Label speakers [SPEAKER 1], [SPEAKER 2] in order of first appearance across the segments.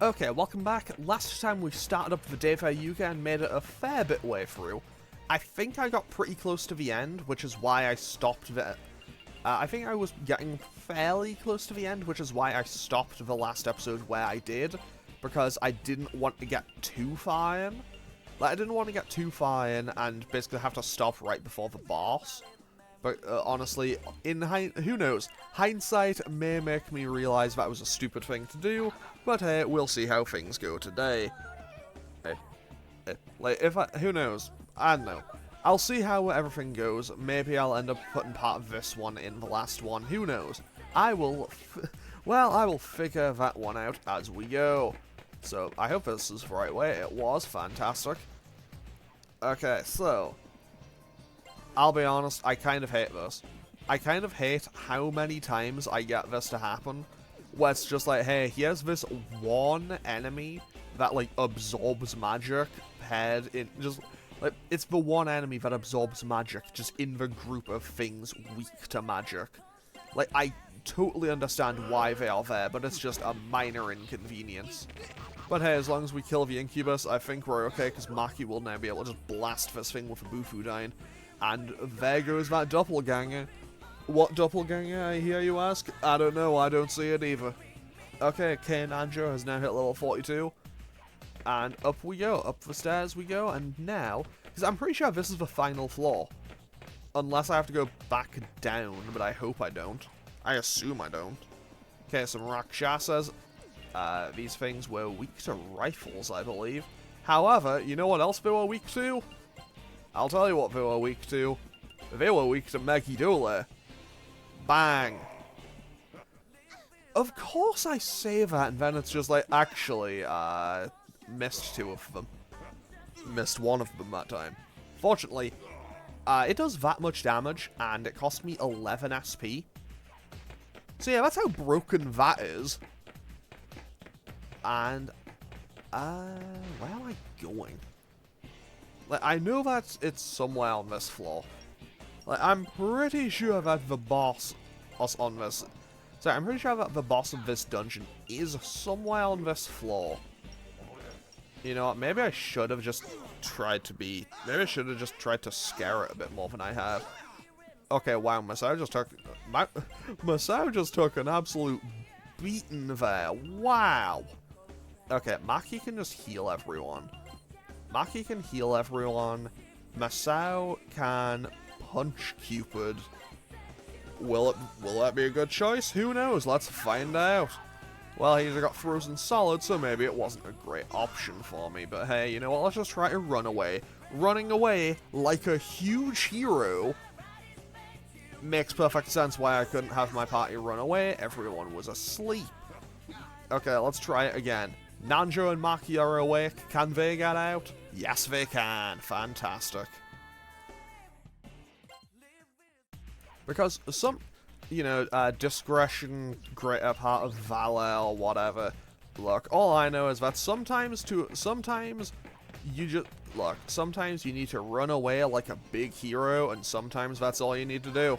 [SPEAKER 1] Okay, welcome back. Last time we started up the Deva Yuga and made it a fair bit way through. I think I got pretty close to the end, which is why I stopped the... I think I was getting fairly close to the end, which is why I stopped the last episode where I did, because I didn't want to get too far in. Like, I didn't want to get too far in and basically have to stop right before the boss. But honestly, who knows? Hindsight may make me realize that was a stupid thing to do, but hey, we'll see how things go today. Like, who knows? I don't know. I'll see how everything goes. Maybe I'll end up putting part of this one in the last one. Who knows? I will figure that one out as we go. So, I hope this is the right way. It was fantastic. Okay, so... I'll be honest, I kind of hate this. I kind of hate how many times I get this to happen, where it's just like, hey, here's this one enemy that, like, absorbs magic, paired in, just, like, it's the one enemy that absorbs magic, just in the group of things weak to magic. Like, I totally understand why they are there, but it's just a minor inconvenience. But hey, as long as we kill the Incubus, I think we're okay, because Maki will now be able to just blast this thing with a Bufudyne. And there goes that doppelganger. What doppelganger, I hear you ask? I don't know, I don't see it either. Okay, Kane Anjo has now hit level 42. And up we go, up the stairs we go, and now... Because I'm pretty sure this is the final floor. Unless I have to go back down, but I hope I don't. I assume I don't. Okay, some Rakshasas. These things were weak to rifles, I believe. However, you know what else they were weak to? I'll tell you what they were weak to. They were weak to Megidole. Bang. Of course I say that, and then it's just like, actually, missed two of them. Missed one of them that time. Fortunately, it does that much damage, and it cost me 11 SP. So yeah, that's how broken that is. And, where am I going? Like, I know that it's somewhere on this floor. Like, I'm pretty sure that the boss on this... Sorry, I'm pretty sure that the boss of this dungeon is somewhere on this floor. You know what, maybe I should have just tried to be... Maybe I should have just tried to scare it a bit more than I have. Okay, wow, Masao just took... Masao just took an absolute beating there. Wow! Okay, Maki can just heal everyone. Maki can heal everyone. Masao can punch Cupid. Will that be a good choice? Who knows? Let's find out. Well, he's got frozen solid, so maybe it wasn't a great option for me. But hey, you know what? Let's just try to run away. Running away like a huge hero makes perfect sense why I couldn't have my party run away. Everyone was asleep. Okay, let's try it again. Nanjo and Maki are awake. Can they get out? Yes, they can. Fantastic. Because some, you know, discretion, greater part of valor or whatever. Look, all I know is that sometimes you just, look, sometimes you need to run away like a big hero, and sometimes that's all you need to do.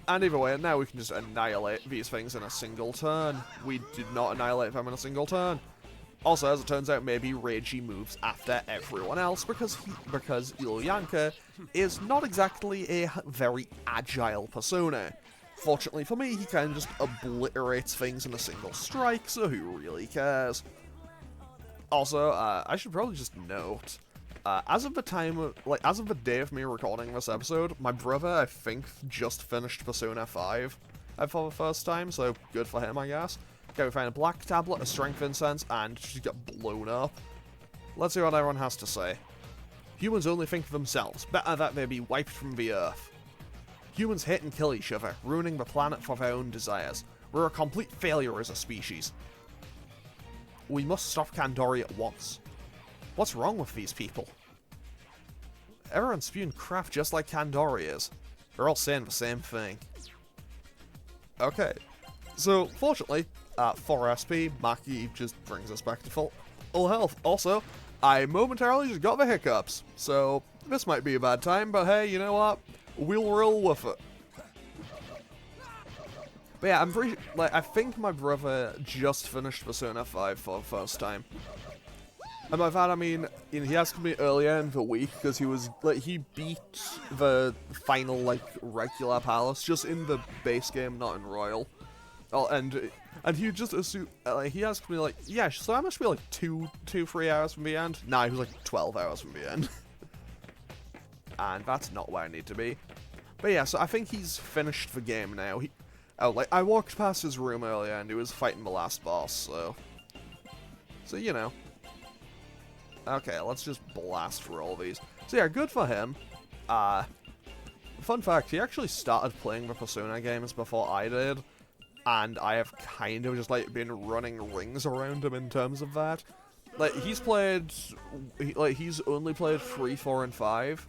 [SPEAKER 1] And either way, now we can just annihilate these things in a single turn. We did not annihilate them in a single turn. Also, as it turns out, maybe Reiji moves after everyone else because Ilyanka is not exactly a very agile persona. Fortunately for me, he kind of just obliterates things in a single strike, so who really cares? Also, I should probably just note, as of the day of me recording this episode, my brother, I think, just finished Persona 5 for the first time, so good for him, I guess. Okay, we find a black tablet, a strength incense, and just get blown up. Let's see what everyone has to say. Humans only think of themselves. Better that they be wiped from the earth. Humans hate and kill each other, ruining the planet for their own desires. We're a complete failure as a species. We must stop Kandori at once. What's wrong with these people? Everyone's spewing crap just like Kandori is. They're all saying the same thing. Okay. So, fortunately, 4 SP, Maki just brings us back to full health. Also, I momentarily just got the hiccups, so this might be a bad time, but hey, you know what? We'll roll with it. But yeah, I'm pretty, like, I think my brother just finished Persona 5 for the first time. And by that I mean, you know, he asked me earlier in the week, because he was, like, he beat the final, like, regular palace, just in the base game, not in Royal. Oh, and he just assumed, like, he asked me, like, yeah, so I must be, like, 3 hours from the end? Nah, he was, like, 12 hours from the end. And that's not where I need to be. But yeah, so I think he's finished the game now. Like, I walked past his room earlier, and he was fighting the last boss, so... So, you know. Okay, let's just blast through all these. So yeah, good for him. Fun fact, he actually started playing the Persona games before I did, and I have kind of just, like, been running rings around him in terms of that. Like, he's only played 3, 4, and 5,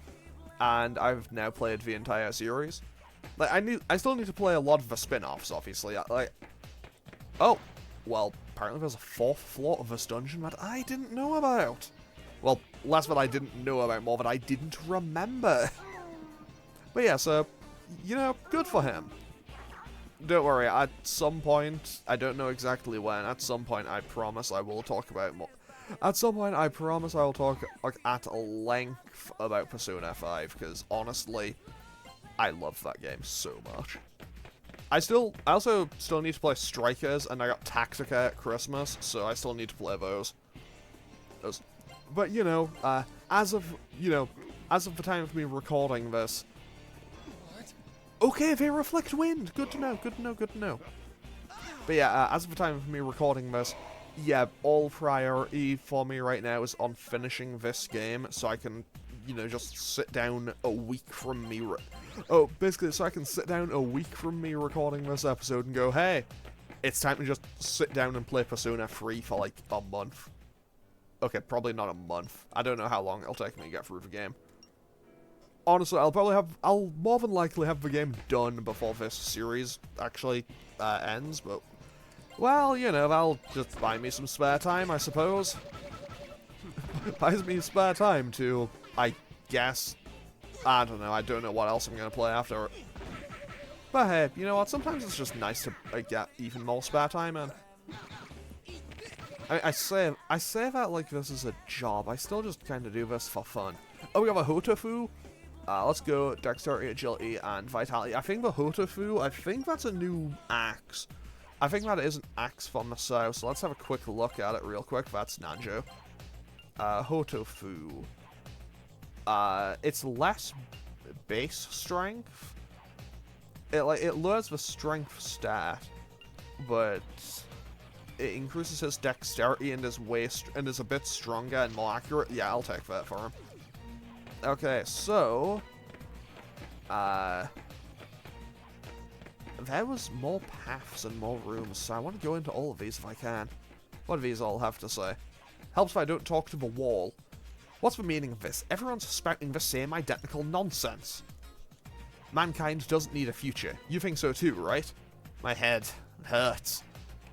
[SPEAKER 1] and I've now played the entire series. Like, I still need to play a lot of the spin-offs, obviously. Like, oh, well, apparently there's a 4th floor of this dungeon that I didn't know about. Well, less that I didn't know about, more that I didn't remember. But yeah, so, you know, good for him. Don't worry, at some point, I don't know exactly when, at some point I promise I will talk about more. At some point I promise I will talk, like, at length about Persona 5, because honestly, I love that game so much. I also still need to play Strikers, and I got Tactica at Christmas, so I still need to play those. But, you know, as of the time of me recording this... Okay, they reflect wind! Good to know, good to know, good to know. But yeah, as of the time of me recording this, yeah, all priority for me right now is on finishing this game, so I can, you know, just sit down a week from me... basically, so I can sit down a week from me recording this episode and go, hey, it's time to just sit down and play Persona 3 for, like, a month. Okay, probably not a month. I don't know how long it'll take me to get through the game. Honestly, I'll more than likely have the game done before this series actually ends, but... Well, you know, that'll just buy me some spare time, I suppose. Buys me spare time to, I guess... I don't know what else I'm gonna play after. But hey, you know what, sometimes it's just nice to get even more spare time, and... I say that like this is a job. I still just kind of do this for fun. Oh, we have a Hotofu. Let's go Dexterity, Agility, and Vitality. I think the Hotofu, I think that's a new axe. I think that is an axe from the south, so let's have a quick look at it real quick. That's Nanjo. Hotofu. It's less base strength. It lowers the strength stat, but... It increases his dexterity and is a bit stronger and more accurate. Yeah, I'll take that for him. Okay, so... there was more paths and more rooms, so I want to go into all of these if I can. What do these all have to say? Helps if I don't talk to the wall. What's the meaning of this? Everyone's spouting the same identical nonsense. Mankind doesn't need a future. You think so too, right? My head hurts.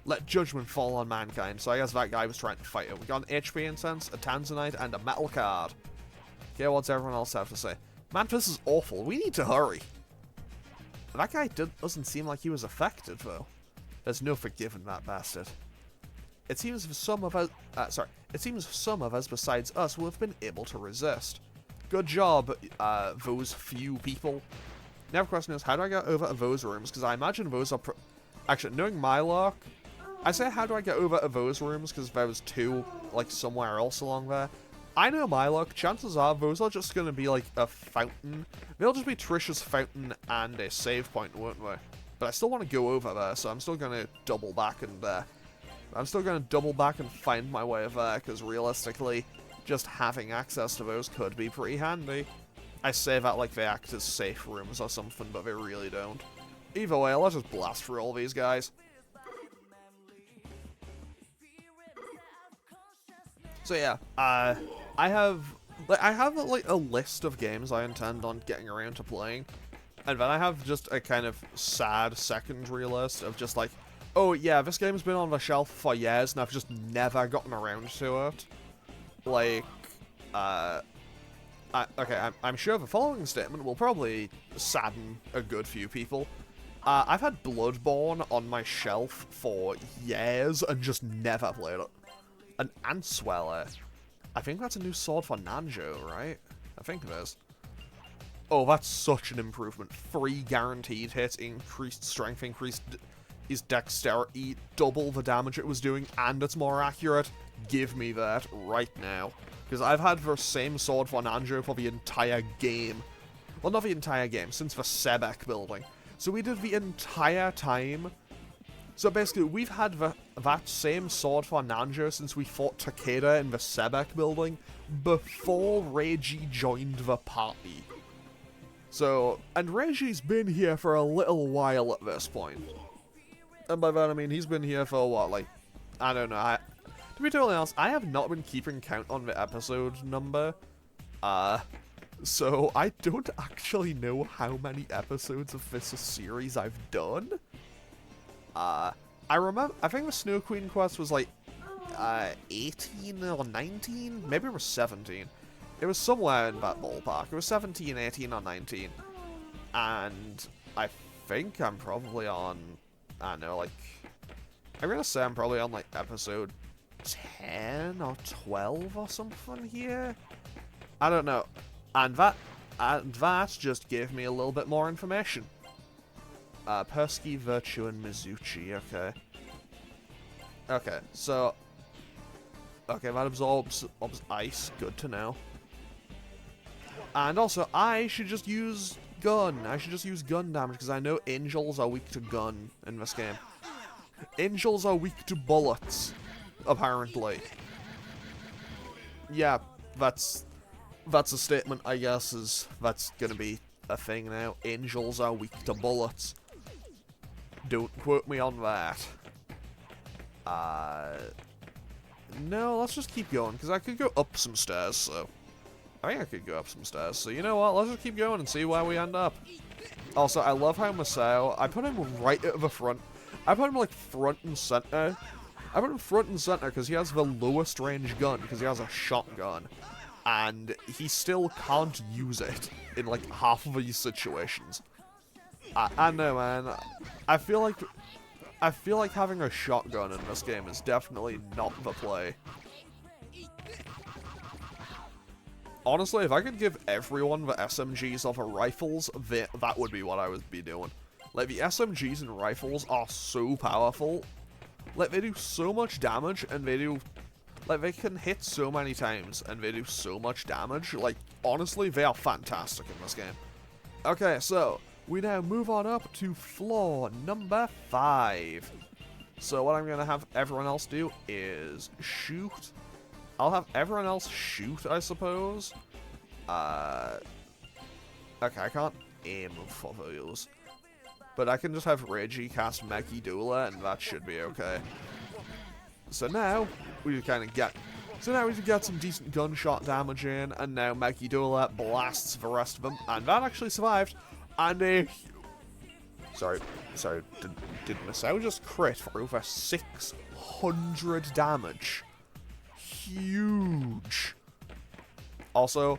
[SPEAKER 1] Let judgment fall on mankind. So I guess that guy was trying to fight it. We got an HP incense, a Tanzanite, and a metal card. Okay, what's everyone else have to say? Man, this is awful. We need to hurry. That guy doesn't seem like he was affected, though. There's no forgiving that bastard. It seems some of us besides us will have been able to resist. Good job, those few people. Now the question is, how do I get over to those rooms? Because I imagine those are... Actually, knowing my luck, I say how do I get over to those rooms, because there was 2, like, somewhere else along there. I know my luck, chances are those are just going to be, like, a fountain. They'll just be Trisha's fountain and a save point, won't they? But I still want to go over there, so I'm still going to double back and, find my way there, because realistically, just having access to those could be pretty handy. I say that like they act as safe rooms or something, but they really don't. Either way, let's just blast through all these guys. So yeah, I have like a list of games I intend on getting around to playing, and then I have just a kind of sad secondary list of just like, oh yeah, this game's been on the shelf for years and I've just never gotten around to it. Like, I'm sure the following statement will probably sadden a good few people. I've had Bloodborne on my shelf for years and just never played it. An Antsweller. I think that's a new sword for Nanjo, right? I think it is. Oh, that's such an improvement. 3 guaranteed hits, increased strength, increased his dexterity, double the damage it was doing, and it's more accurate. Give me that right now. Because I've had the same sword for Nanjo for the entire game. Well, not the entire game, since the SEBEC building. So we did the entire time. So basically, we've had that same sword for Nanjo since we fought Takeda in the SEBEC building before Reiji joined the party. So, and Reiji's been here for a little while at this point. And by that I mean he's been here for what, like, I don't know. To be totally honest, I have not been keeping count on the episode number. So I don't actually know how many episodes of this series I've done. I think the Snow Queen quest was like 18 or 19? Maybe it was 17. It was somewhere in that ballpark. It was 17, 18, or 19. And I think I'm probably on, I don't know, like, I'm gonna say I'm probably on, like, episode 10 or 12 or something here. I don't know. And that just gave me a little bit more information. Persky, Virtue, and Mizuchi, okay. Okay, so, okay, that absorbs ice, good to know. And also, I should just use gun. I should just use gun damage, because I know angels are weak to gun in this game. Angels are weak to bullets, apparently. Yeah, that's a statement, I guess, that's gonna be a thing now. Angels are weak to bullets. Don't quote me on that. No, let's just keep going, because I could go up some stairs, so... I think I could go up some stairs, so you know what, let's just keep going and see where we end up. Also, I love how Masao, I put him right at the front. I put him, like, front and center. I put him front and center because he has the lowest range gun, because he has a shotgun. And he still can't use it in, like, half of these situations. I know, man. I feel like having a shotgun in this game is definitely not the play. Honestly, if I could give everyone the SMGs of the rifles, that would be what I would be doing. Like, the SMGs and rifles are so powerful. Like, they do so much damage, and they do... Like, they can hit so many times, and they do so much damage. Like, honestly, they are fantastic in this game. Okay, so, we now move on up to floor number 5. So, what I'm gonna have everyone else do is shoot. I'll have everyone else shoot, I suppose. Okay, I can't aim for those. But I can just have Reggie cast Meki Dula, and that should be okay. So now, we kind of get... So now we can get some decent gunshot damage in, and now Meki Dula blasts the rest of them, and that actually survived. And a... Sorry, did Masao just crit for over 600 damage? Huge. Also,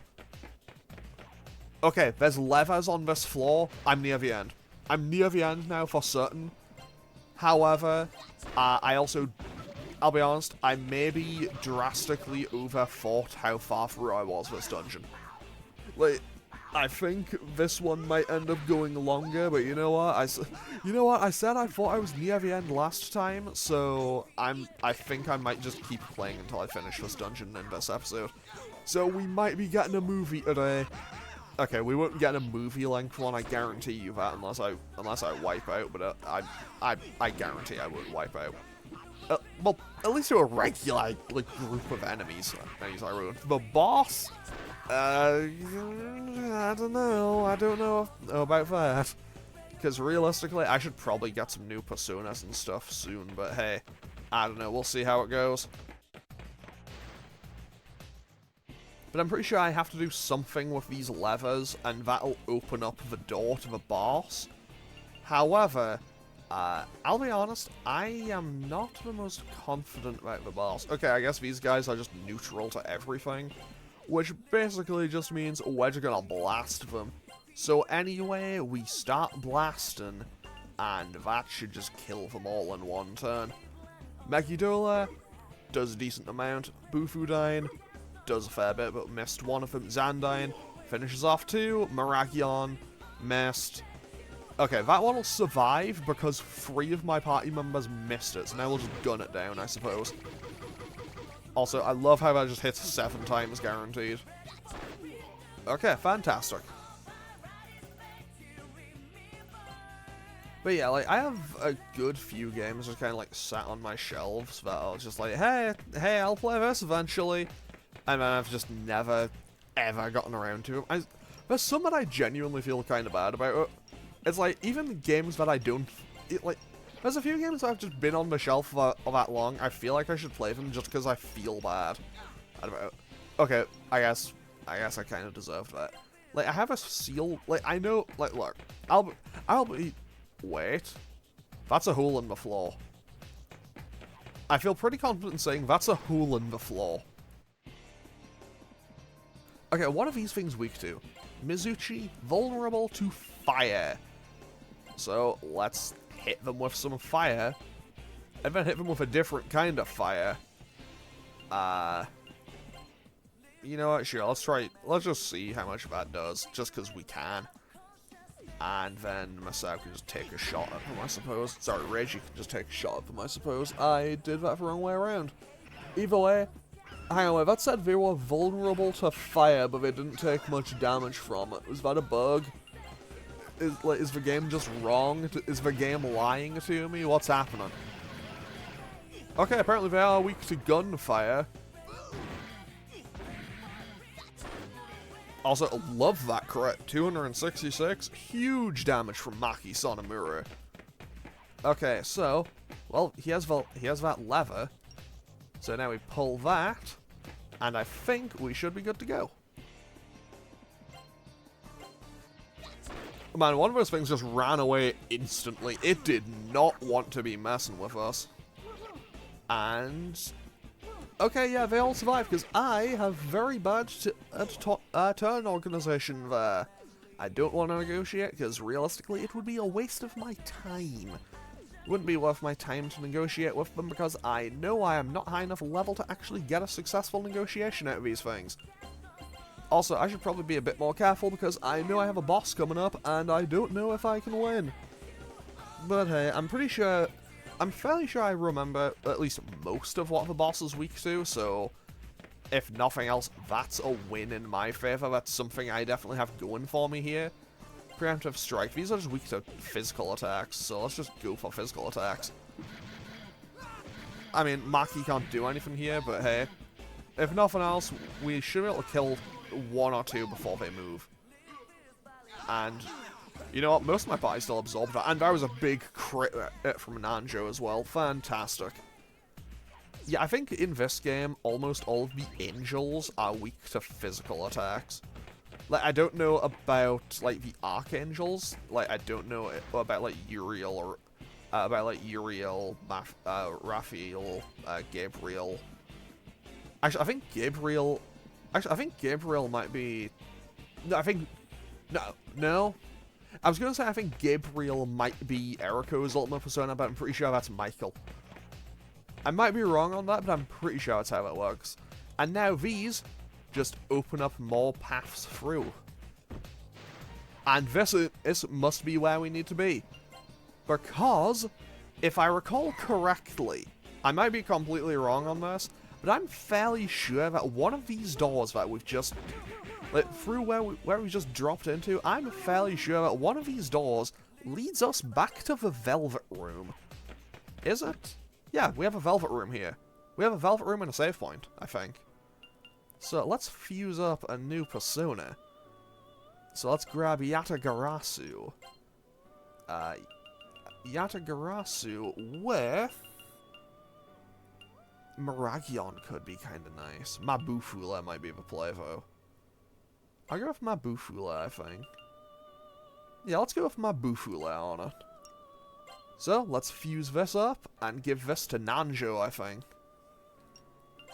[SPEAKER 1] okay, there's levers on this floor. I'm near the end. I'm near the end now for certain. However, I'll be honest, I maybe drastically overthought how far through I was this dungeon. Like, I think this one might end up going longer, but you know what? I said I thought I was near the end last time, so I think I might just keep playing until I finish this dungeon in this episode. So we might be getting a movie today. Okay, we won't get a movie length one, I guarantee you that, unless I wipe out, but I guarantee I won't wipe out. Well, at least to a regular, like, group of enemies I ruined. The boss? I don't know about that. Because realistically, I should probably get some new personas and stuff soon, but hey, I don't know, we'll see how it goes. But I'm pretty sure I have to do something with these levers, and that'll open up the door to the boss. However, I'll be honest, I am not the most confident about the boss. Okay, I guess these guys are just neutral to everything, which basically just means we're just gonna blast them. So anyway, we start blasting, and that should just kill them all in one turn. Megiddola does a decent amount. Bufudine does a fair bit, but missed one of them. Zandine finishes off 2. Miragion missed. Okay, that one will survive because 3 of my party members missed it, so now we'll just gun it down, I suppose. Also, I love how that just hits 7 times guaranteed. Okay, fantastic. But yeah, like, I have a good few games just kind of, like, sat on my shelves that I was just like, hey, I'll play this eventually. And then I've just never, ever gotten around to them. There's some that I genuinely feel kind of bad about. It's like, even games that I don't... there's a few games that have just been on the shelf for that long. I feel like I should play them just because I feel bad about. Okay, I guess I kind of deserved that. Like, I have a seal... Like, I know... Like, look. I'll be... Wait. That's a hole in the floor. I feel pretty confident in saying that's a hole in the floor. Okay, what are these things weak to? Mizuchi, vulnerable to fire. So, let's hit them with some fire. And then hit them with a different kind of fire. You know what? Sure, let's try... Let's just see how much that does. Just because we can. And then Masao can just take a shot at them, I suppose. Sorry, Reggie can just take a shot at them, I suppose. I did that the wrong way around. Either way, hang on, that said they were vulnerable to fire, but they didn't take much damage from it. Was that a bug? Is the game just wrong? Is the game lying to me? What's happening? Okay, apparently they are weak to gunfire. Also, love that crit. 266. Huge damage from Maki Sonomura. Okay, so, well, he has that lever. So now we pull that, and I think we should be good to go. Man, one of those things just ran away instantly. It did not want to be messing with us. And... okay, yeah, they all survive, because I have very bad turn organization there. I don't want to negotiate, because realistically, it would be a waste of my time. It wouldn't be worth my time to negotiate with them, because I know I am not high enough level to actually get a successful negotiation out of these things. Also, I should probably be a bit more careful, because I know I have a boss coming up, and I don't know if I can win. But hey, I'm fairly sure I remember at least most of what the boss is weak to, so if nothing else, that's a win in my favor. That's something I definitely have going for me here. Preemptive strike. These are just weak to physical attacks, so let's just go for physical attacks. I mean, Maki can't do anything here, but hey, if nothing else, we should be able to kill 1 or 2 before they move. And... you know what, most of my party still absorbed that, and that was a big crit from Nanjo as well. Fantastic. Yeah, I think in this game, almost all of the angels are weak to physical attacks. Like, I don't know about, like, the archangels. Like, I don't know about, like, Uriel or... Uriel, Raphael, Gabriel. Actually, I think Gabriel... Actually, I think Gabriel might be... No, I think... No. I was going to say I think Gabriel might be Eriko's ultimate persona, but I'm pretty sure that's Michael. I might be wrong on that, but I'm pretty sure that's how it works. And now these just open up more paths through. And this must be where we need to be. Because, if I recall correctly, I might be completely wrong on this, but I'm fairly sure that one of these doors that we've just... like, through where we just dropped into, I'm fairly sure that one of these doors leads us back to the Velvet Room. Is it? Yeah, we have a Velvet Room here. We have a Velvet Room and a save point, I think. So let's fuse up a new persona. So let's grab Yatagarasu. Yatagarasu with... Miragion could be kind of nice. Mabufula might be the play, though. I'll go with Mabufula, I think. Yeah, let's go with Mabufula on it. So, let's fuse this up and give this to Nanjo, I think.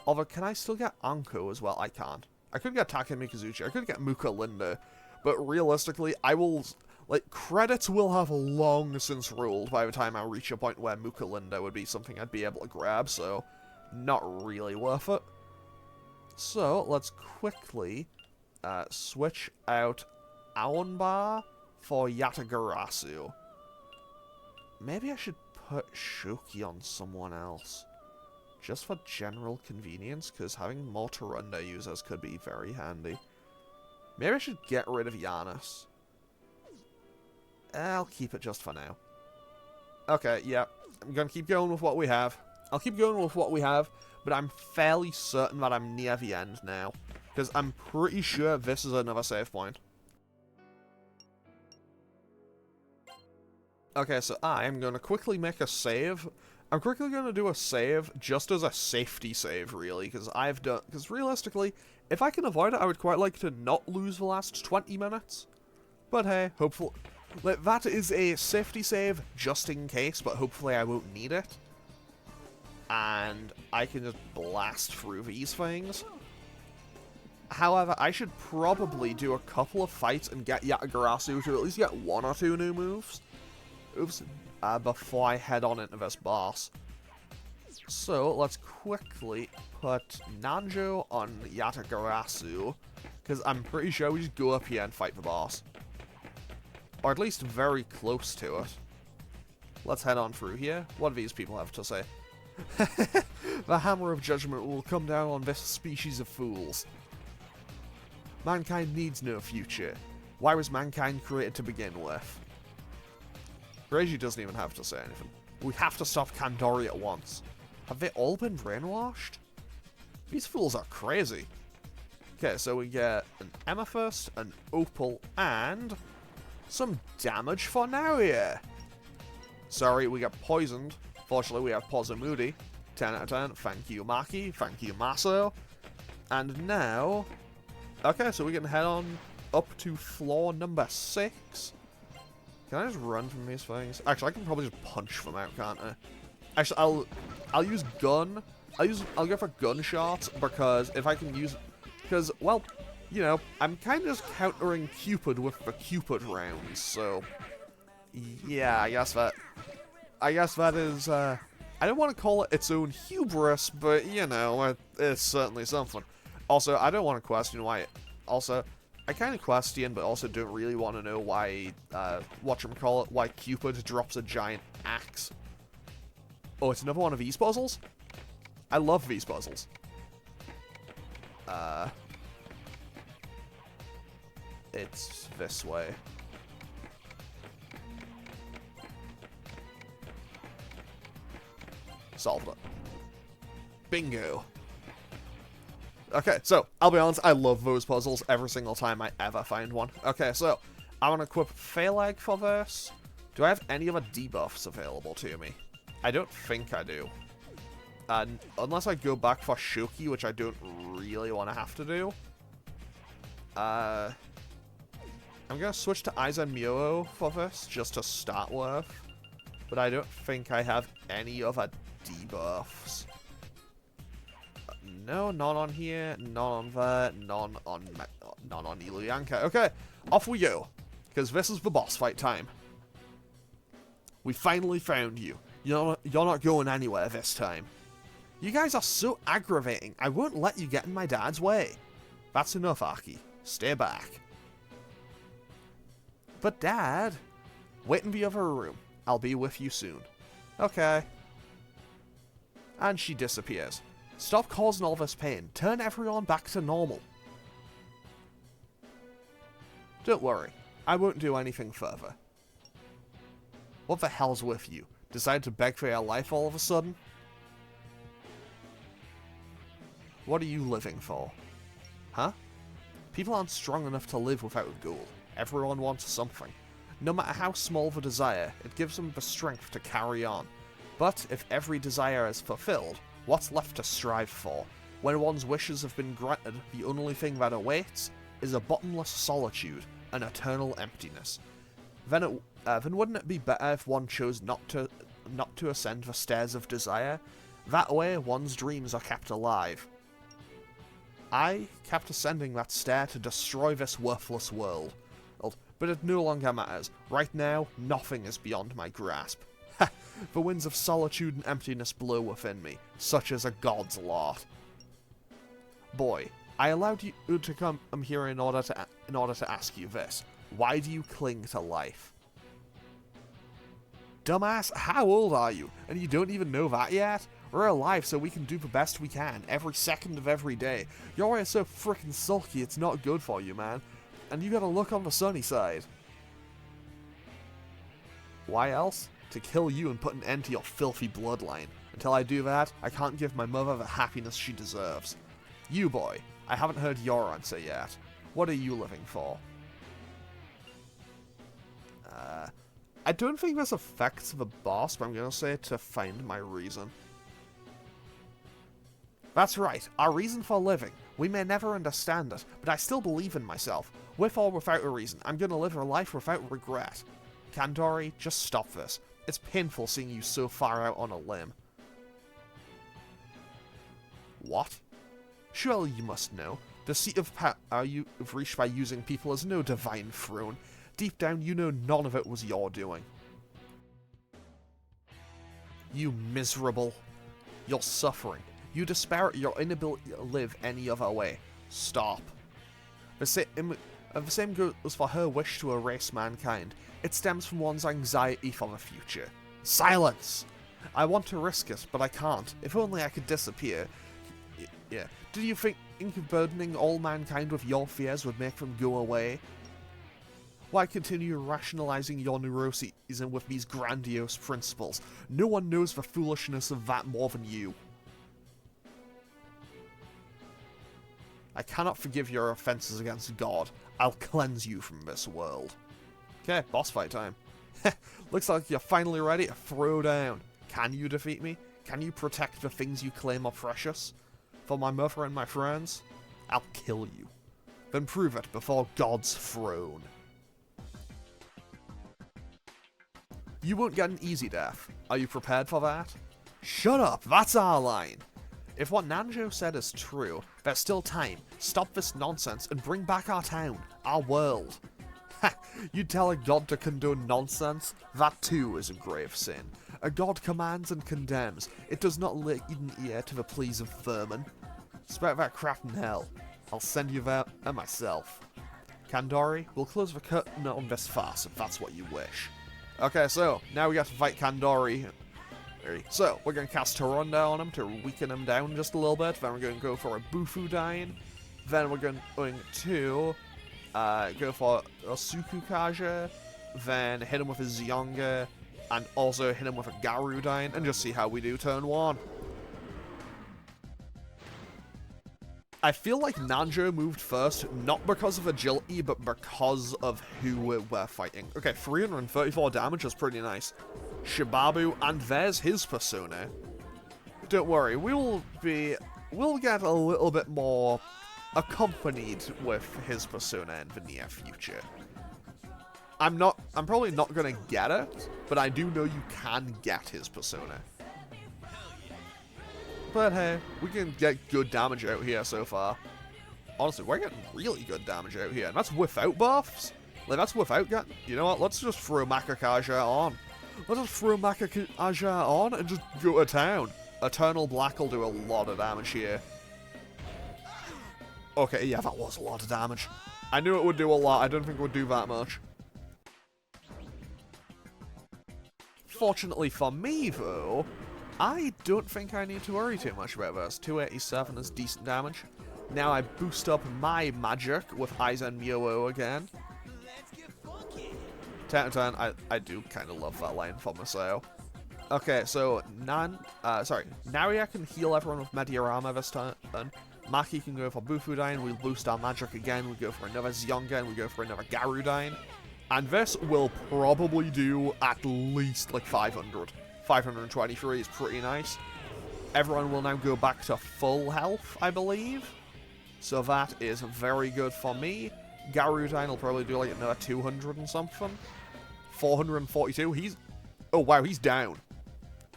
[SPEAKER 1] Although, can I still get Anko as well? I can't. I could get Take Mikazuchi. I could get Muka Linda. But realistically, I will... Like, credits will have long since rolled by the time I reach a point where Mukalinda would be something I'd be able to grab, so not really worth it. So, let's quickly switch out Aonbar for Yatagarasu. Maybe I should put Shoki on someone else. Just for general convenience, because having more Tarunda users could be very handy. Maybe I should get rid of Giannis. I'll keep it just for now. Okay, yeah. I'm going to keep going with what we have. I'll keep going with what we have, but I'm fairly certain that I'm near the end now. Because I'm pretty sure this is another save point. Okay, so I am going to quickly make a save. I'm quickly going to do a save just as a safety save, really, because realistically, if I can avoid it, I would quite like to not lose the last 20 minutes. But hey, hopefully, like, that is a safety save just in case, but hopefully I won't need it. And I can just blast through these things. However, I should probably do a couple of fights and get Yatagarasu to at least get 1 or 2 new moves. Before I head on into this boss. So, let's quickly put Nanjo on Yatagarasu, because I'm pretty sure we just go up here and fight the boss. Or at least very close to it. Let's head on through here. What do these people have to say? The hammer of judgment will come down on this species of fools. Mankind needs no future. Why was mankind created to begin with? Reiji doesn't even have to say anything. We have to stop Kandori at once. Have they all been brainwashed? These fools are crazy. Okay, so we get an Amethyst, an Opal, and some damage for Naria. Sorry, we got poisoned. Fortunately, we have Pozumudi. 10 out of 10. Thank you, Maki. Thank you, Maso. And now... Okay, so we can head on up to floor number 6. Can I just run from these things? Actually, I can probably just punch them out, can't I? Actually, I'll use gun. I'll go for gunshot because if I can use, because well, you know, I'm kind of just countering Cupid with the Cupid rounds. So yeah, I guess that is. I don't want to call it its own hubris, but you know, it's certainly something. Also, I don't want to question why. Also, I kind of question, but also don't really want to know why, why Cupid drops a giant axe. Oh, it's another one of these puzzles? I love these puzzles. It's this way. Solved it. Bingo. Okay, so, I'll be honest, I love those puzzles every single time I ever find one. Okay, so, I want to equip Phaleg for this. Do I have any other debuffs available to me? I don't think I do. Unless I go back for Shoki, which I don't really want to have to do. I'm going to switch to Aizen Myoho for this, just to start with. But I don't think I have any other debuffs. No, none on here, none on there, none on Iluyanka. Okay, off we go. Because this is the boss fight time. We finally found you. You're not going anywhere this time. You guys are so aggravating. I won't let you get in my dad's way. That's enough, Aki. Stay back. But Dad, wait in the other room. I'll be with you soon. Okay. And she disappears. Stop causing all this pain. Turn everyone back to normal. Don't worry. I won't do anything further. What the hell's with you? Decide to beg for your life all of a sudden? What are you living for? Huh? People aren't strong enough to live without a goal. Everyone wants something. No matter how small the desire, it gives them the strength to carry on. But if every desire is fulfilled, what's left to strive for? When one's wishes have been granted, the only thing that awaits is a bottomless solitude, an eternal emptiness. Then wouldn't it be better if one chose not to ascend the stairs of desire? That way, one's dreams are kept alive. I kept ascending that stair to destroy this worthless world. But but it no longer matters. Right now, nothing is beyond my grasp. Ha! The winds of solitude and emptiness blow within me, such as a god's lot. Boy, I allowed you to come here in order to ask you this. Why do you cling to life? Dumbass, how old are you? And you don't even know that yet? We're alive so we can do the best we can, every second of every day. You're always so frickin' sulky, it's not good for you, man. And you gotta look on the sunny side. Why else? To kill you and put an end to your filthy bloodline. Until I do that, I can't give my mother the happiness she deserves. You, boy, I haven't heard your answer yet. What are you living for? I don't think this affects the boss, but I'm gonna say to find my reason. That's right, our reason for living. We may never understand it, but I still believe in myself. With or without a reason, I'm gonna live a life without regret. Kandori, just stop this. It's painful seeing you so far out on a limb. What? Surely you must know. The seat of power you've reached by using people is no divine throne. Deep down, you know none of it was your doing. You miserable. You're suffering. You despair at your inability to live any other way. Stop. The same goes for her wish to erase mankind. It stems from one's anxiety for the future. Silence! I want to risk it, but I can't. If only I could disappear. Yeah. Do you think burdening all mankind with your fears would make them go away? Why continue rationalizing your neuroses with these grandiose principles? No one knows the foolishness of that more than you. I cannot forgive your offenses against God. I'll cleanse you from this world. Okay, boss fight time. Looks like you're finally ready to throw down. Can you defeat me? Can you protect the things you claim are precious? For my mother and my friends? I'll kill you. Then prove it before God's throne. You won't get an easy death. Are you prepared for that? Shut up, that's our line. If what Nanjo said is true, there's still time. Stop this nonsense and bring back our town, our world. Ha! You tell a god to condone nonsense? That too is a grave sin. A god commands and condemns. It does not lend an ear to the pleas of vermin. Spare that crap in hell. I'll send you there myself. Kandori, we'll close the curtain on this farce if that's what you wish. Okay, so, now we got to fight Kandori. So, we're going to cast Taronda on him to weaken him down just a little bit. Then we're going to go for a Bufu Dine. Then we're going to go for a Sukukaja. Then hit him with a Zyonga. And also hit him with a Garudine. And just see how we do turn 1. I feel like Nanjo moved first, not because of agility, but because of who we're fighting. Okay, 334 damage is pretty nice. Shibabu, and there's his persona. Don't worry, we'll get a little bit more accompanied with his persona in the near future. I'm probably not gonna get it, but I do know you can get his persona. But hey, we can get good damage out here so far. Honestly, we're getting really good damage out here, and that's without buffs. Like, that's without getting... You know what, let's just throw Makakaja on. Let's just throw Makakaja on and just go to town. Eternal Black will do a lot of damage here. Okay, yeah, that was a lot of damage. I knew it would do a lot, I don't think it would do that much. Fortunately for me, though, I don't think I need to worry too much about this. 287 is decent damage. Now I boost up my magic with Aizen Myo again. 10 out of 10, I do kind of love that line for Masao. Okay, so Naria can heal everyone with Mediarama this turn. Maki can go for Bufudine, we'll boost our magic again, we go for another Zyonga, and we go for another Garudine. And this will probably do at least like 500. 523 is pretty nice. Everyone will now go back to full health, I believe. So that is very good for me. Garudine will probably do like another 200 and something. 442, he's... Oh wow, he's down.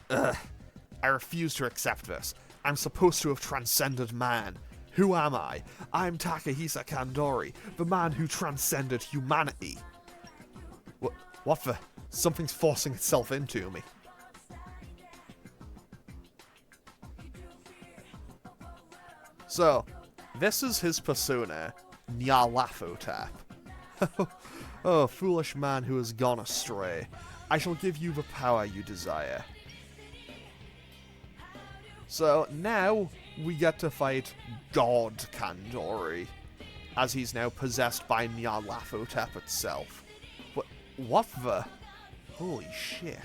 [SPEAKER 1] Ugh. I refuse to accept this. I'm supposed to have transcended man. Who am I? I'm Takahisa Kandori, the man who transcended humanity. What the? Something's forcing itself into me. So, this is his persona, Nyarlathotep. Oh, foolish man who has gone astray. I shall give you the power you desire. So, now we get to fight God Kandori, as he's now possessed by Nyarlathotep itself. What the? Holy shit.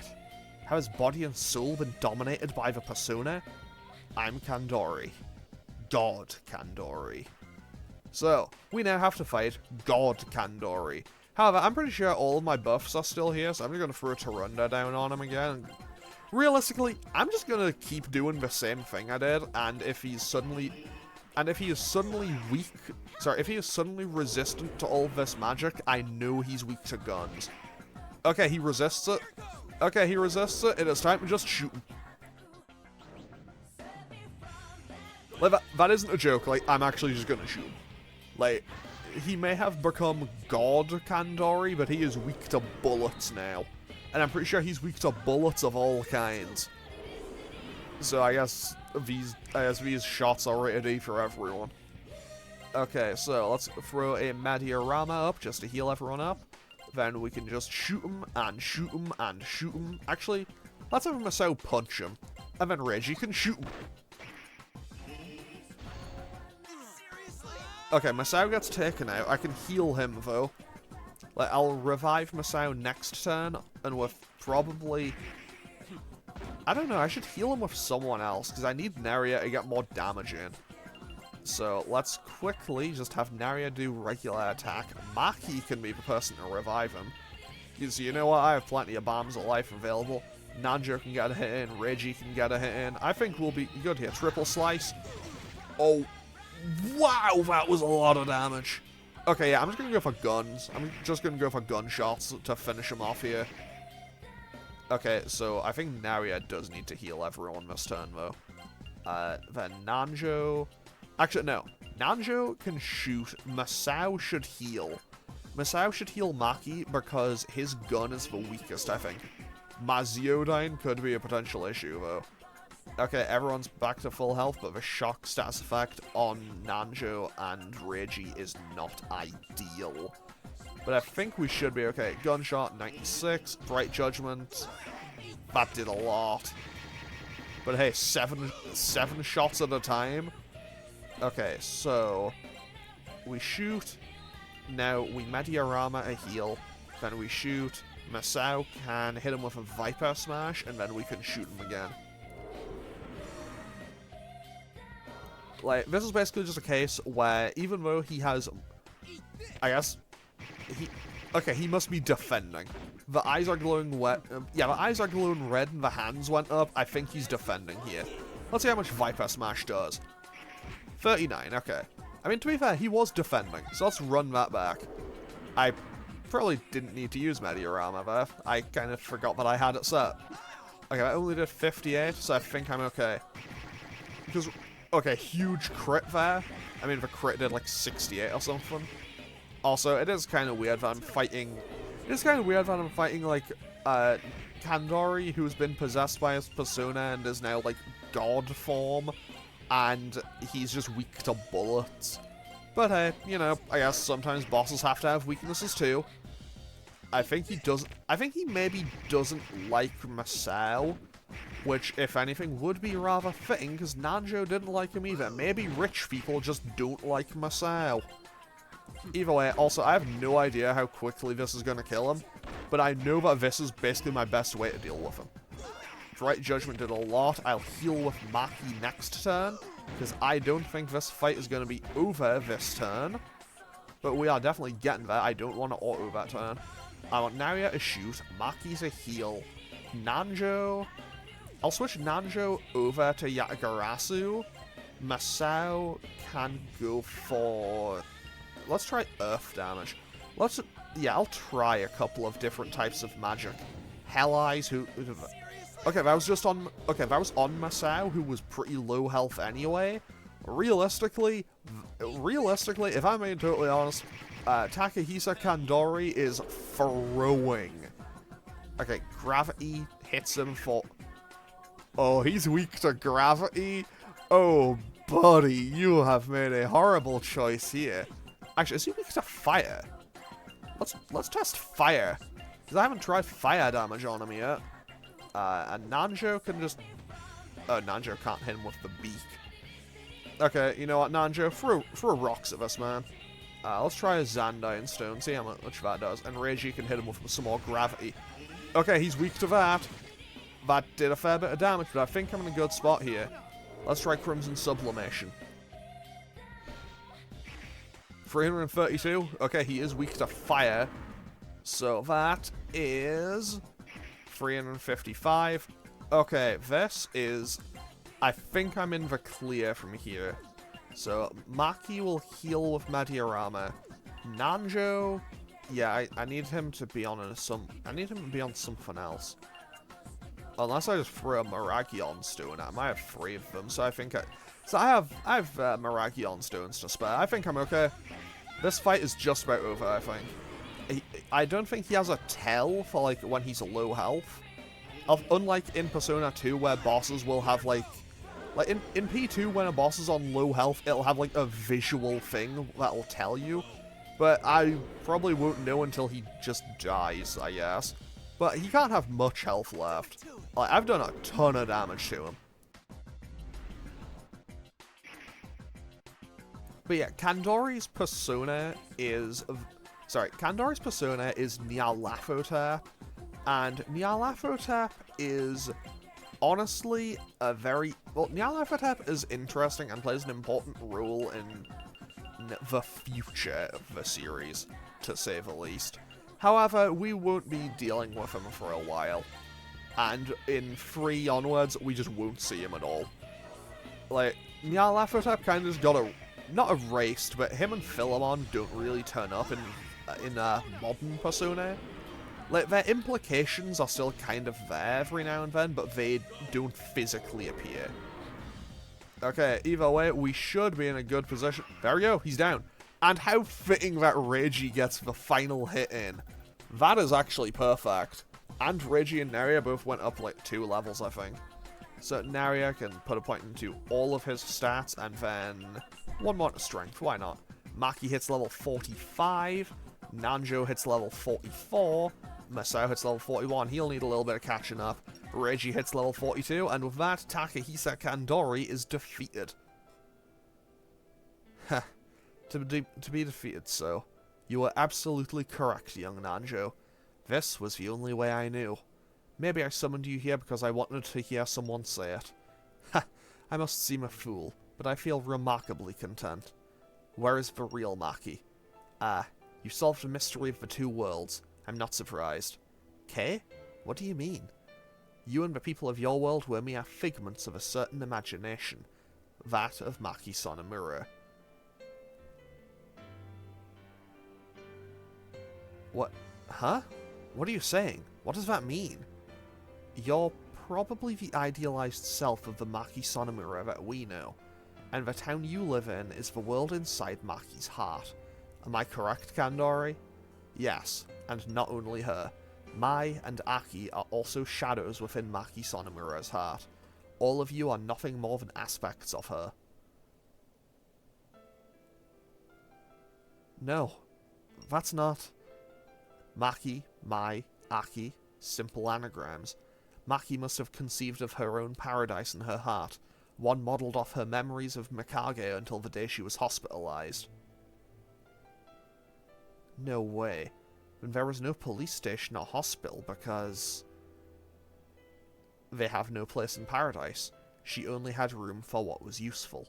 [SPEAKER 1] Have his body and soul been dominated by the persona? I'm Kandori. God Kandori. So, we now have to fight God Kandori. However, I'm pretty sure all of my buffs are still here, so I'm just going to throw a Tarunda down on him again. Realistically, I'm just going to keep doing the same thing I did, and if he is suddenly weak, sorry, if he is suddenly resistant to all this magic, I know he's weak to guns. Okay, he resists it. Okay, he resists it. It is time to just shoot him. Like, that isn't a joke. Like, I'm actually just gonna shoot him. Like, he may have become God Kandori, but he is weak to bullets now. And I'm pretty sure he's weak to bullets of all kinds. So I guess these shots are rated E for everyone. Okay, so let's throw a Mediarama up just to heal everyone up. Then we can just shoot him and shoot him and shoot him. Actually, let's have Masao punch him. And then Reggie can shoot him. Okay, Masao gets taken out. I can heal him, though. Like, I'll revive Masao next turn, and with probably... I don't know, I should heal him with someone else, because I need Neria to get more damage in. So, let's quickly just have Neria do regular attack. Maki can be the person to revive him. Because, you know what, I have plenty of bombs of life available. Nanjo can get a hit in, Reggie can get a hit in. I think we'll be good here. Triple slice. Oh, wow, that was a lot of damage. Okay, yeah, I'm just going to go for guns. I'm just going to go for gunshots to finish him off here. Okay, so I think Neria does need to heal everyone this turn, though. Then Nanjo... Actually, no. Nanjo can shoot. Masao should heal. Masao should heal Maki because his gun is the weakest, I think. Maziodyne could be a potential issue, though. Okay, everyone's back to full health, but the shock status effect on Nanjo and Reiji is not ideal. But I think we should be okay. Gunshot, 96. Bright Judgment. That did a lot. But hey, seven shots at a time. Okay, so we shoot. Now we Mediarama a heal. Then we shoot. Masao can hit him with a Viper Smash, and then we can shoot him again. Like, this is basically just a case where, even though he has, I guess, he must be defending. The eyes are glowing yeah, the eyes are glowing red and the hands went up. I think he's defending here. Let's see how much Viper Smash does. 39, okay. I mean, to be fair, he was defending, so let's run that back. I probably didn't need to use Mediarama there. I kind of forgot that I had it set. Okay, I only did 58, so I think I'm okay. Because... Okay, huge crit there. I mean, the crit did like 68 or something. Also, it is kind of weird that I'm fighting... like, Kandori, who's been possessed by his persona and is now, like, god form. And he's just weak to bullets. But hey, you know, I guess sometimes bosses have to have weaknesses too. I think he maybe doesn't like Masao. Which, if anything, would be rather fitting, because Nanjo didn't like him either. Maybe rich people just don't like Masao. Either way, also, I have no idea how quickly this is going to kill him, but I know that this is basically my best way to deal with him. Bright Judgment did a lot. I'll heal with Maki next turn, because I don't think this fight is going to be over this turn. But we are definitely getting there. I don't want to auto that turn. I want Naria to shoot, Maki's a heal, Nanjo... I'll switch Nanjo over to Yatagarasu. Masao can go for... Let's try earth damage. I'll try a couple of different types of magic. Hell Eyes, okay, that was on Masao, who was pretty low health anyway. Realistically, if I'm being totally honest, Takahisa Kandori is throwing Okay, gravity hits him for... Oh, he's weak to gravity? Oh, buddy, you have made a horrible choice here. Actually, is he weak to fire? Let's test fire. Because I haven't tried fire damage on him yet. And Nanjo can just... Oh, Nanjo can't hit him with the beak. Okay, you know what, Nanjo? Throw rocks at us, man. Let's try a Zandine Stone, see how much that does. And Reiji can hit him with some more gravity. Okay, he's weak to that. That did a fair bit of damage, but I think I'm in a good spot here. Let's try Crimson Sublimation. 332. Okay, he is weak to fire. So that is 355. Okay, this is... I think I'm in the clear from here. So, Maki will heal with Mediarama. Nanjo... Yeah, I need him to be on I need him to be on something else. Unless I just throw a Miragion Stone at him. I have 3 of them, so I think I have Miragion Stones to spare. I think I'm okay. This fight is just about over, I think. I don't think he has a tell for, like, when he's low health. Unlike in Persona 2, where bosses will have, like in P2, when a boss is on low health, it'll have, like, a visual thing that'll tell you. But I probably won't know until he just dies, I guess. But he can't have much health left. Like, I've done a ton of damage to him. But yeah, Kandori's persona is... Sorry, Kandori's persona is Nyarlathotep. And Nyarlathotep is... honestly a very... Well, Nyarlathotep is interesting and plays an important role in the future of the series, to say the least. However, we won't be dealing with him for a while. And in 3 onwards, we just won't see him at all. Like, Nyarlathotep kind of just got not erased, but him and Philemon don't really turn up in modern Persona. Like, their implications are still kind of there every now and then, but they don't physically appear. Okay, either way, we should be in a good position. There we go, he's down. And how fitting that Reiji gets the final hit in. That is actually perfect. And Reiji and Neria both went up like 2 levels, I think. So Neria can put a point into all of his stats, and then 1 more to strength, why not? Maki hits level 45, Nanjo hits level 44, Masao hits level 41, he'll need a little bit of catching up. Reiji hits level 42, and with that, Takahisa Kandori is defeated. Heh. To be defeated, so. You were absolutely correct, young Nanjo. This was the only way I knew. Maybe I summoned you here because I wanted to hear someone say it. Ha! I must seem a fool, but I feel remarkably content. Where is the real Maki? Ah, you solved the mystery of the 2 worlds. I'm not surprised. Kei? What do you mean? You and the people of your world were mere figments of a certain imagination. That of Maki Sonomura. What? Huh? What are you saying? What does that mean? You're probably the idealized self of the Maki Sonomura that we know, and the town you live in is the world inside Maki's heart. Am I correct, Kandori? Yes, and not only her. Mai and Aki are also shadows within Maki Sonomura's heart. All of you are nothing more than aspects of her. No, that's not... Maki, Mai, Aki, simple anagrams. Maki must have conceived of her own paradise in her heart, one modelled off her memories of Mikage until the day she was hospitalized. No way. And there was no police station or hospital because... they have no place in paradise. She only had room for what was useful.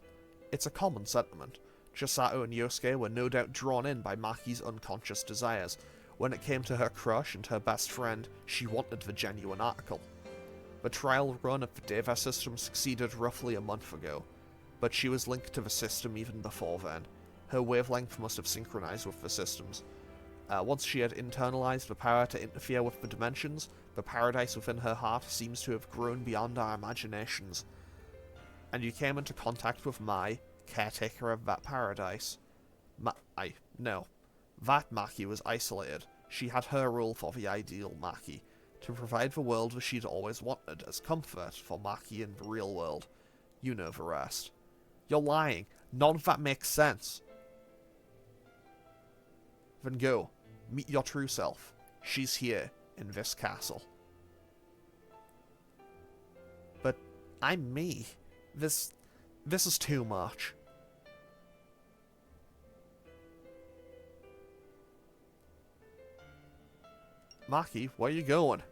[SPEAKER 1] It's a common sentiment. Chisato and Yosuke were no doubt drawn in by Maki's unconscious desires. When it came to her crush and her best friend, she wanted the genuine article. The trial run of the Deva system succeeded roughly a month ago, but she was linked to the system even before then. Her wavelength must have synchronized with the systems. Once she had internalized the power to interfere with the dimensions, the paradise within her heart seems to have grown beyond our imaginations. And you came into contact with Mai, caretaker of that paradise. No. That Maki was isolated. She had her rule for the ideal Maki. to provide the world that she'd always wanted as comfort for Maki in the real world. You know the rest. You're lying. None of that makes sense. Then go. Meet your true self. She's here, in this castle. But I'm me. This is too much. Maki, where are you going?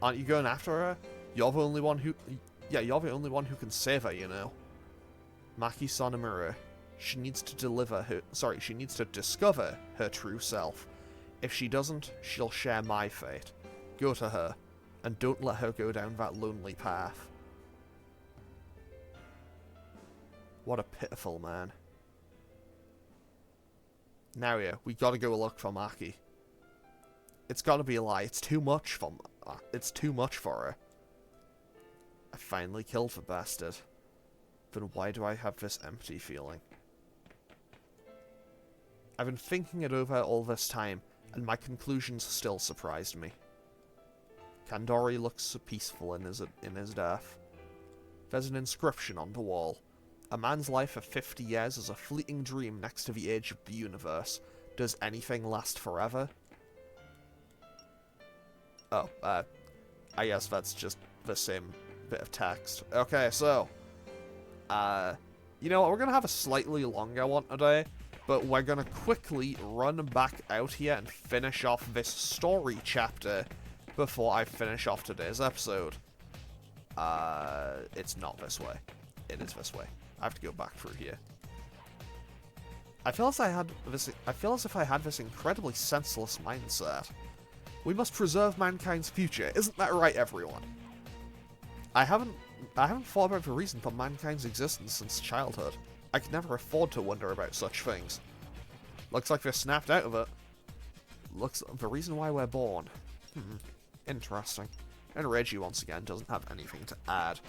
[SPEAKER 1] Aren't you going after her? You're the only one who... Yeah, you're the only one who can save her, you know. Maki Sonomura. She needs to deliver her... Sorry, she needs to discover her true self. If she doesn't, she'll share my fate. Go to her, and don't let her go down that lonely path. What a pitiful man. Now, yeah, we gotta go look for Maki. It's gotta be a lie. It's too much for her. I finally killed the bastard. Then why do I have this empty feeling? I've been thinking it over all this time, and my conclusions still surprised me. Kandori looks so peaceful in his death. There's an inscription on the wall. A man's life of 50 years is a fleeting dream next to the age of the universe. Does anything last forever? Oh, I guess that's just the same bit of text. Okay, so, you know what, we're gonna have a slightly longer one today, but we're gonna quickly run back out here and finish off this story chapter before I finish off today's episode. It's not this way. It is this way. I have to go back through here. I feel as if I had this incredibly senseless mindset. We must preserve mankind's future. Isn't that right, everyone? I haven't thought about the reason for mankind's existence since childhood. I could never afford to wonder about such things. Looks like they're snapped out of it. Looks the reason why we're born. Interesting. And Reggie, once again, doesn't have anything to add.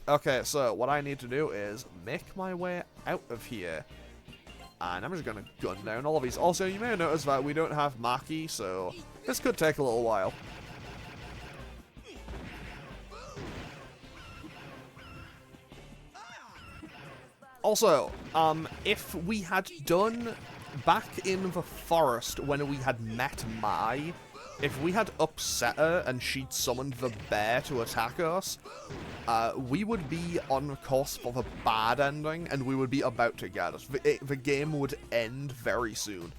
[SPEAKER 1] Okay, so what I need to do is make my way out of here. And I'm just going to gun down all of these. Also, you may have noticed that we don't have Maki, so this could take a little while. Also, if we had done back in the forest when we had met Mai, if we had upset her and she'd summoned the bear to attack us, we would be on course for the bad ending, and we would be about to get it. The game would end very soon.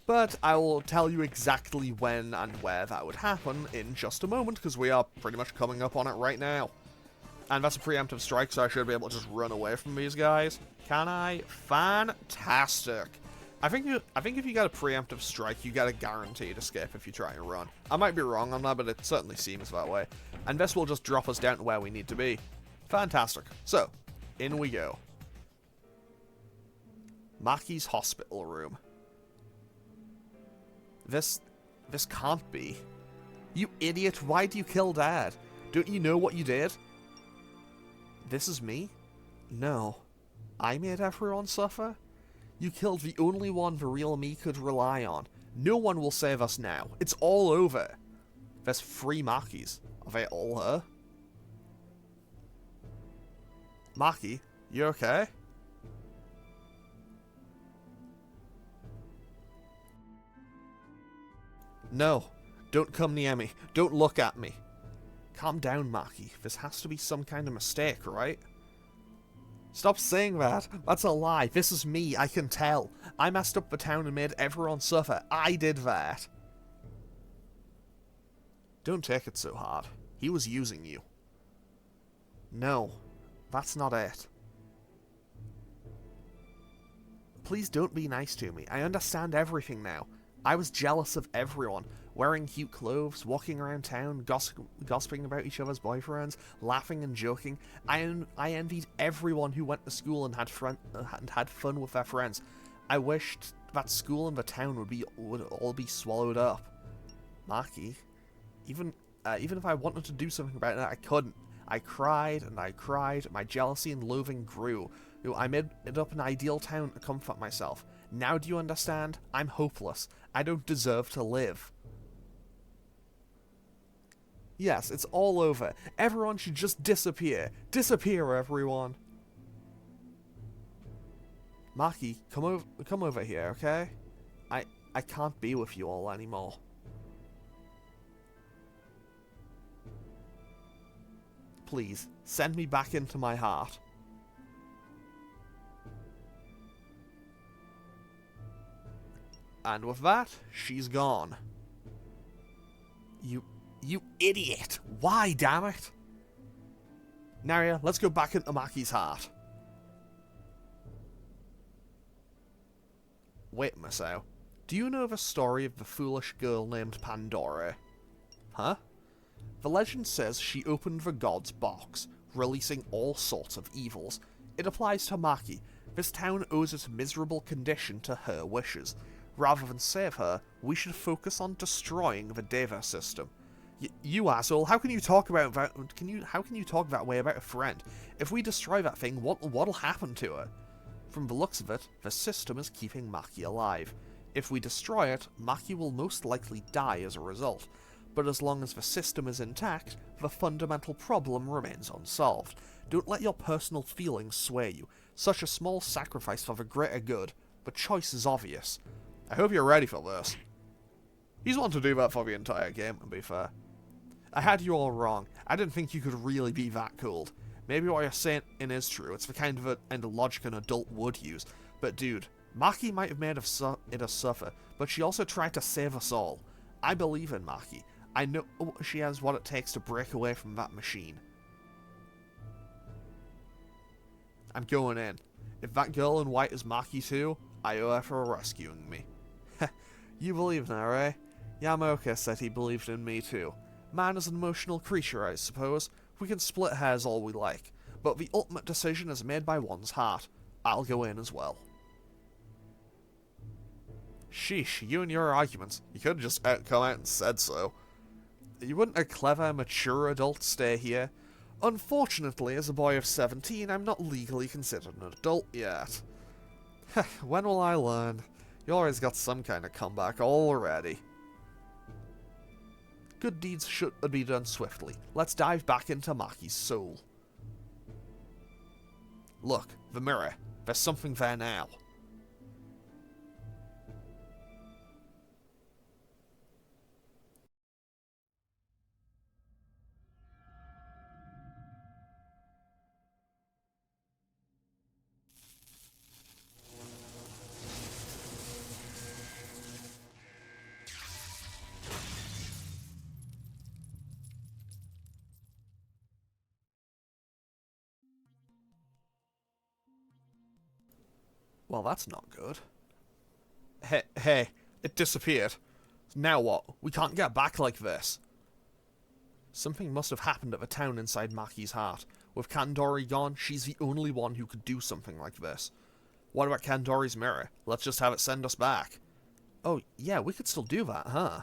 [SPEAKER 1] But I will tell you exactly when and where that would happen in just a moment, because we are pretty much coming up on it right now. And that's a preemptive strike, so I should be able to just run away from these guys. Can I? Fantastic. I think if you get a preemptive strike, you get a guaranteed escape if you try and run. I might be wrong on that, but it certainly seems that way. And this will just drop us down to where we need to be. Fantastic. So, in we go. Maki's hospital room. This can't be. You idiot, why do you kill Dad? Don't you know what you did? This is me? No. I made everyone suffer? You killed the only one the real me could rely on. No one will save us now. It's all over. There's 3 Makis. Are they all her? Maki, you okay? No. Don't come near me. Don't look at me. Calm down, Maki. This has to be some kind of mistake, right? Stop saying that. That's a lie. This is me. I can tell. I messed up the town and made everyone suffer. I did that. Don't take it so hard. He was using you. No. That's not it. Please don't be nice to me. I understand everything now. I was jealous of everyone. Wearing cute clothes, walking around town, gossiping about each other's boyfriends, laughing and joking. I envied everyone who went to school and had fun with their friends. I wished that school and the town would all be swallowed up. Maki, even if I wanted to do something about it, I couldn't. I cried and I cried. My jealousy and loathing grew. I made it up an ideal town to comfort myself. Now do you understand? I'm hopeless. I don't deserve to live. Yes, it's all over. Everyone should just disappear. Disappear, everyone. Maki, come over here, okay? I can't be with you all anymore. Please, send me back into my heart. And with that, she's gone. You idiot! Why, damn it? Naria, let's go back into Maki's heart. Wait, Masao. Do you know the story of the foolish girl named Kandori? Huh? The legend says she opened the god's box, releasing all sorts of evils. It applies to Maki. This town owes its miserable condition to her wishes. Rather than save her, we should focus on destroying the Deva system. You asshole! How can you talk about that? How can you talk that way about a friend? If we destroy that thing, what'll happen to her? From the looks of it, the system is keeping Maki alive. If we destroy it, Maki will most likely die as a result. But as long as the system is intact, the fundamental problem remains unsolved. Don't let your personal feelings sway you. Such a small sacrifice for the greater good. The choice is obvious. I hope you're ready for this. He's wanted to do that for the entire game, to be fair. I had you all wrong. I didn't think you could really be that cold. Maybe what you're saying is true. It's the kind of logic an adult would use. But dude, Maki might have made it a suffer, but she also tried to save us all. I believe in Maki. I know she has what it takes to break away from that machine. I'm going in. If that girl in white is Maki too, I owe her for rescuing me. You believe now, eh? Yamaoka said he believed in me too. Man is an emotional creature, I suppose. We can split hairs all we like, but the ultimate decision is made by one's heart. I'll go in as well. Sheesh, you and your arguments. You could have just come out and said so. You wouldn't a clever, mature adult stay here? Unfortunately, as a boy of 17, I'm not legally considered an adult yet. When will I learn? You always got some kind of comeback already. Good deeds should be done swiftly. Let's dive back into Maki's soul. Look, the mirror. There's something there now. Well, that's not good. Hey, it disappeared. Now what? We can't get back like this. Something must have happened at the town inside Maki's heart. With Kandori gone, she's the only one who could do something like this. What about Kandori's mirror? Let's just have it send us back. Oh, yeah, we could still do that, huh?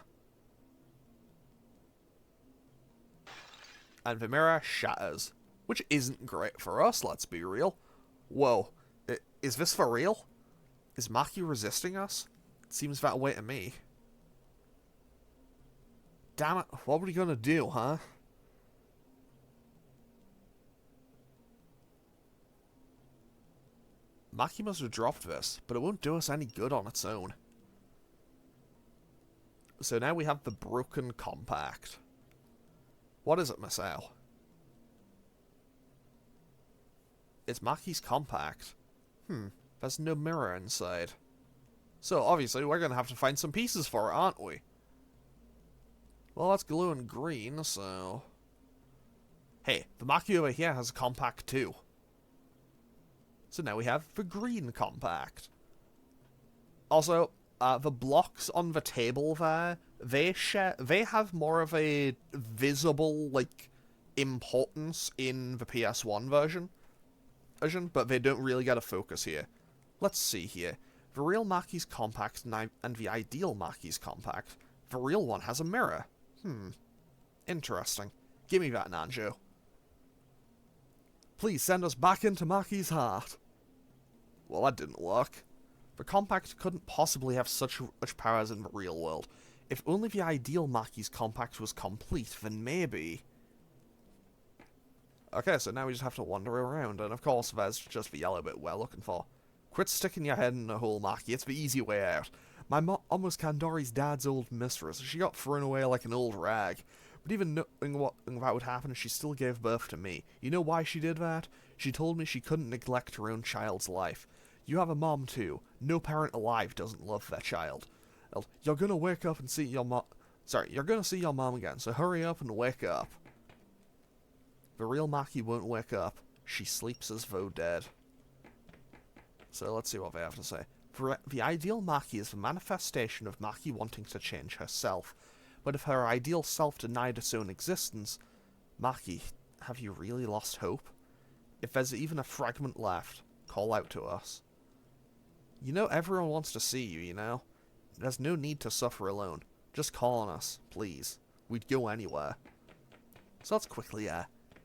[SPEAKER 1] And the mirror shatters. Which isn't great for us, let's be real. Whoa. Is this for real? Is Maki resisting us? It seems that way to me. Damn it, what are we gonna do, huh? Maki must have dropped this, but it won't do us any good on its own. So now we have the broken compact. What is it, Masao? It's Maki's compact. There's no mirror inside. So, obviously, we're gonna have to find some pieces for it, aren't we? Well, that's glowing green, so... Hey, the Maki over here has a compact too. So now we have the green compact. Also, the blocks on the table there, they have more of a visible, like, importance in the PS1 version, but they don't really get a focus here. Let's see here. The real Maki's compact and the ideal Maki's compact. The real one has a mirror. Interesting. Give me that, Nanjo. Please send us back into Maki's heart. Well, that didn't work. The compact couldn't possibly have such much power as in the real world. If only the ideal Maki's compact was complete, then maybe... Okay, so now we just have to wander around, and of course there's just the yellow bit we're looking for. Quit sticking your head in the hole, Maki, it's the easy way out. My mom was Kandori's dad's old mistress, she got thrown away like an old rag. But even knowing what that would happen, she still gave birth to me. You know why she did that? She told me she couldn't neglect her own child's life. You have a mom too. No parent alive doesn't love their child. You're gonna wake up and see your mom... Sorry, you're gonna see your mom again, so hurry up and wake up. The real Maki won't wake up. She sleeps as though dead. So let's see what they have to say. The ideal Maki is the manifestation of Maki wanting to change herself. But if her ideal self denied its own existence... Maki, have you really lost hope? If there's even a fragment left, call out to us. You know, everyone wants to see you, you know? There's no need to suffer alone. Just call on us, please. We'd go anywhere. So let's quickly,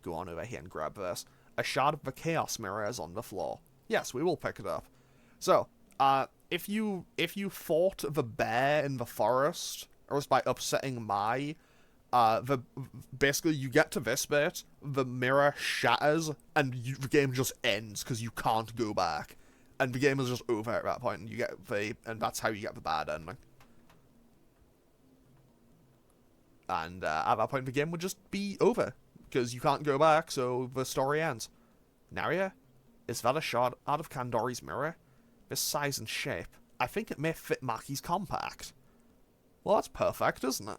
[SPEAKER 1] go on over here and grab this. A shard of the Chaos Mirror is on the floor. Yes, we will pick it up. So, if you fought the bear in the forest, or was by upsetting Mai, basically you get to this bit, the mirror shatters, and the game just ends, because you can't go back. And the game is just over at that point, and and that's how you get the bad ending. And at that point, the game would just be over, because you can't go back, so the story ends. Naria? Is that a shard out of Kandori's mirror? This size and shape. I think it may fit Maki's compact. Well, that's perfect, isn't it?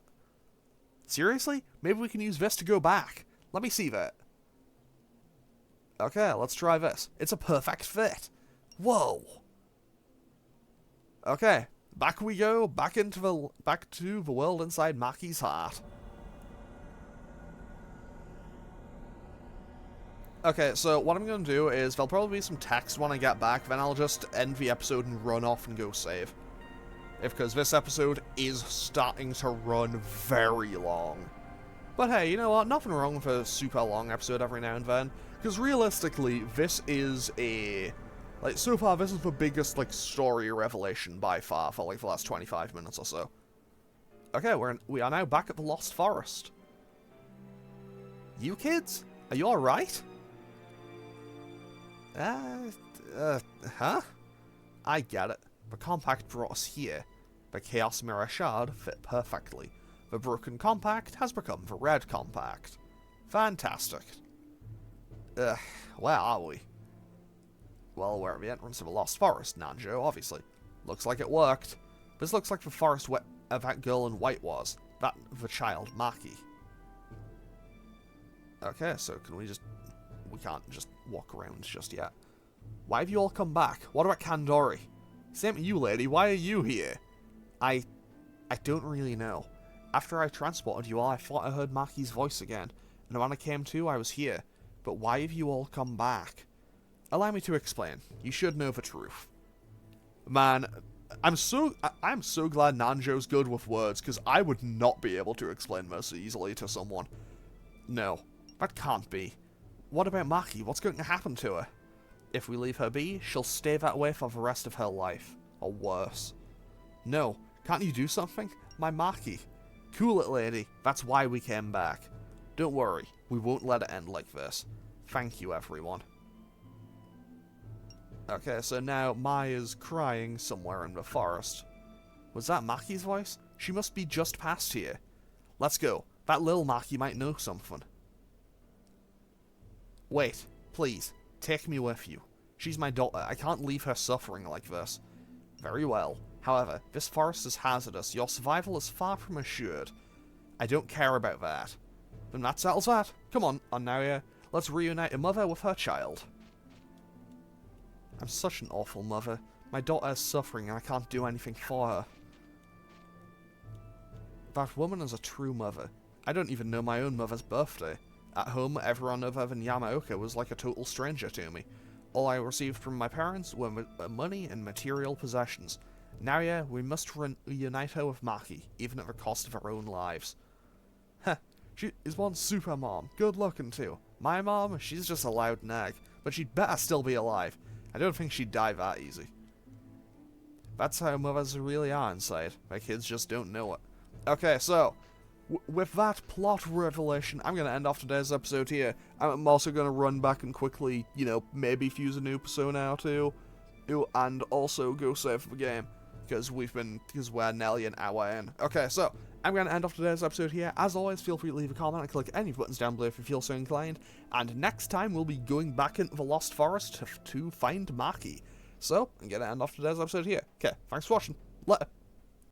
[SPEAKER 1] Seriously? Maybe we can use this to go back. Let me see that. Okay, let's try this. It's a perfect fit. Whoa. Okay, back we go, back to the world inside Maki's heart. Okay, so what I'm going to do is, there'll probably be some text when I get back, then I'll just end the episode and run off and go save. Because this episode is starting to run very long. But hey, you know what, nothing wrong with a super long episode every now and then. Because realistically, this is a... Like, so far, this is the biggest, like, story revelation by far for, like, the last 25 minutes or so. Okay, we are now back at the Lost Forest. You kids? Are you alright? Huh? I get it. The compact brought us here. The Chaos Mirror shard fit perfectly. The broken compact has become the red compact. Fantastic. Where are we? Well, we're at the entrance of a Lost Forest, Nanjo, obviously. Looks like it worked. This looks like the forest where that girl in white was. The child, Maki. Okay, so can we just... We can't just walk around just yet. Why have you all come back? What about Kandori? Same to you, lady. Why are you here? I don't really know. After I transported you all, I thought I heard Maki's voice again. And when I came to, I was here. But why have you all come back? Allow me to explain. You should know the truth. Man, I'm so glad Nanjo's good with words, because I would not be able to explain this easily to someone. No, that can't be. What about Maki? What's going to happen to her? If we leave her be, she'll stay that way for the rest of her life. Or worse. No, can't you do something? My Maki. Cool it, lady. That's why we came back. Don't worry, we won't let it end like this. Thank you, everyone. Okay, so now Mai is crying somewhere in the forest. Was that Maki's voice? She must be just past here. Let's go. That little Maki might know something. Wait, please, take me with you. She's my daughter. I can't leave her suffering like this. Very well. However, this forest is hazardous. Your survival is far from assured. I don't care about that. Then that settles that. Come on, Naria. Let's reunite a mother with her child. I'm such an awful mother. My daughter is suffering and I can't do anything for her. That woman is a true mother. I don't even know my own mother's birthday. At home, everyone other than Yamaoka was like a total stranger to me. All I received from my parents were money and material possessions. Naria, we must reunite her with Maki, even at the cost of our own lives. Heh, she is one super mom, good looking too. My mom, she's just a loud nag, but she'd better still be alive. I don't think she'd die that easy. That's how mothers really are inside. My kids just don't know it. Okay, so, with that plot revelation, I'm going to end off today's episode here. I'm also going to run back and quickly, you know, maybe fuse a new persona or two, and also go save the game, because we're nearly an hour in. Okay, so, I'm going to end off today's episode here. As always, feel free to leave a comment and click any buttons down below if you feel so inclined, and next time we'll be going back into the Lost Forest to find Maki. So, I'm going to end off today's episode here. Okay, thanks for watching. Later.